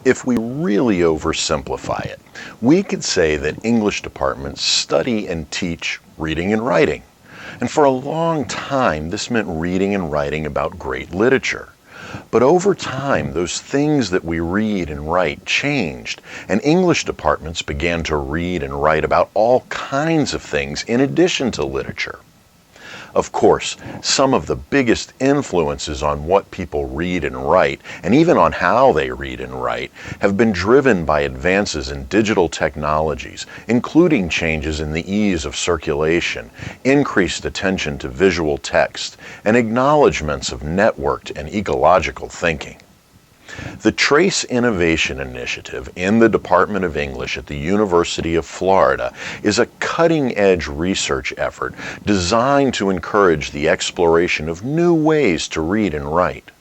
If we really oversimplify it, we could say that English departments study and teach reading and writing. And for a long time, this meant reading and writing about great literature. But over time, those things that we read and write changed, and English departments began to read and write about all kinds of things in addition to literature. Of course, some of the biggest influences on what people read and write, and even on how they read and write, have been driven by advances in digital technologies, including changes in the ease of circulation, increased attention to visual text, and acknowledgments of networked and ecological thinking. The Trace Innovation Initiative in the Department of English at the University of Florida is a cutting-edge research effort designed to encourage the exploration of new ways to read and write.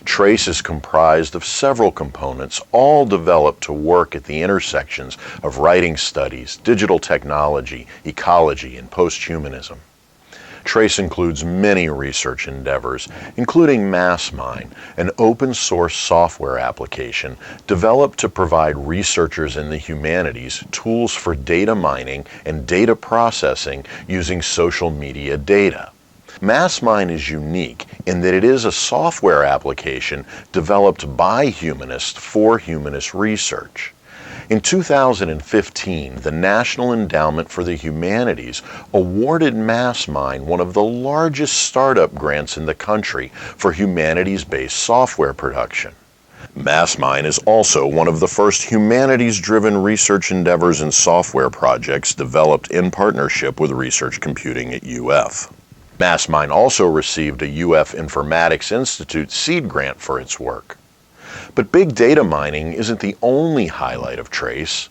Trace is comprised of several components, all developed to work at the intersections of writing studies, digital technology, ecology, and posthumanism. Trace includes many research endeavors, including MassMine, an open-source software application developed to provide researchers in the humanities tools for data mining and data processing using social media data. MassMine is unique in that it is a software application developed by humanists for humanist research. In 2015, the National Endowment for the Humanities awarded MassMine one of the largest startup grants in the country for humanities-based software production. MassMine is also one of the first humanities-driven research endeavors and software projects developed in partnership with Research Computing at UF. MassMine also received a UF Informatics Institute seed grant for its work. But big data mining isn't the only highlight of Trace.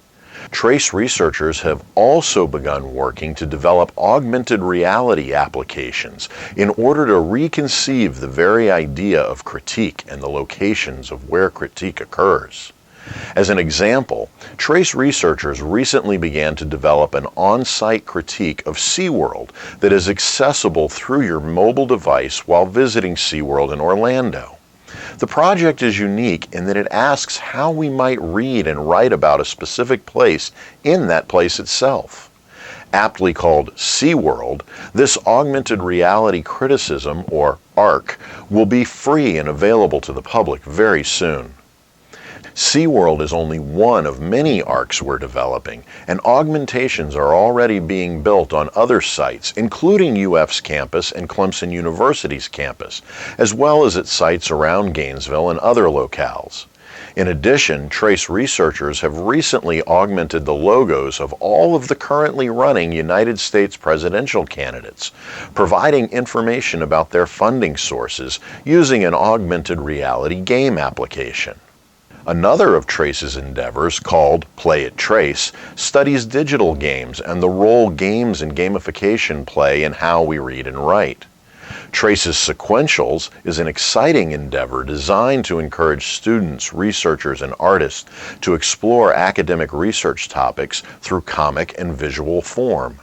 Trace researchers have also begun working to develop augmented reality applications in order to reconceive the very idea of critique and the locations of where critique occurs. As an example, Trace researchers recently began to develop an on-site critique of SeaWorld that is accessible through your mobile device while visiting SeaWorld in Orlando. The project is unique in that it asks how we might read and write about a specific place in that place itself. Aptly called SeaWorld, this augmented reality criticism, or ARC, will be free and available to the public very soon. SeaWorld is only one of many ARCs we're developing, and augmentations are already being built on other sites, including UF's campus and Clemson University's campus, as well as at sites around Gainesville and other locales. In addition, Trace researchers have recently augmented the logos of all of the currently running United States presidential candidates, providing information about their funding sources using an augmented reality game application. Another of Trace's endeavors, called Play at Trace, studies digital games and the role games and gamification play in how we read and write. Trace's Sequentials is an exciting endeavor designed to encourage students, researchers, and artists to explore academic research topics through comic and visual form.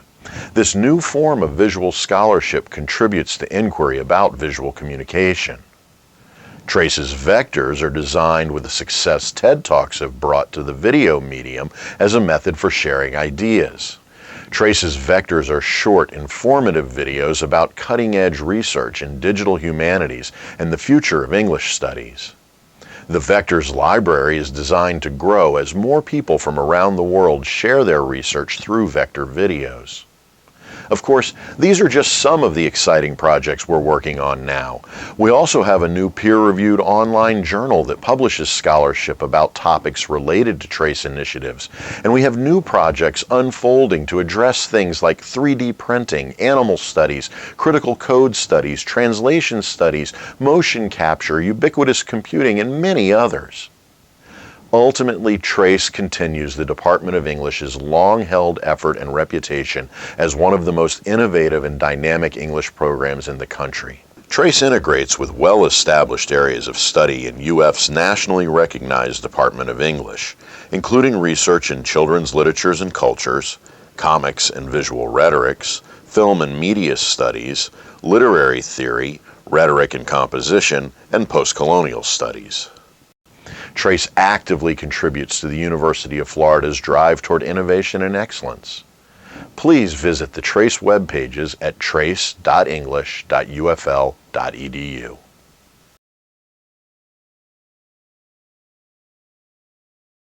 This new form of visual scholarship contributes to inquiry about visual communication. Trace's vectors are designed with the success TED Talks have brought to the video medium as a method for sharing ideas. Trace's vectors are short, informative videos about cutting-edge research in digital humanities and the future of English studies. The Vectors library is designed to grow as more people from around the world share their research through vector videos. Of course, these are just some of the exciting projects we're working on now. We also have a new peer-reviewed online journal that publishes scholarship about topics related to Trace initiatives, and we have new projects unfolding to address things like 3D printing, animal studies, critical code studies, translation studies, motion capture, ubiquitous computing, and many others. Ultimately, Trace continues the Department of English's long-held effort and reputation as one of the most innovative and dynamic English programs in the country. Trace integrates with well-established areas of study in UF's nationally recognized Department of English, including research in children's literatures and cultures, comics and visual rhetorics, film and media studies, literary theory, rhetoric and composition, and postcolonial studies. Trace actively contributes to the University of Florida's drive toward innovation and excellence. Please visit the Trace web pages at trace.english.ufl.edu.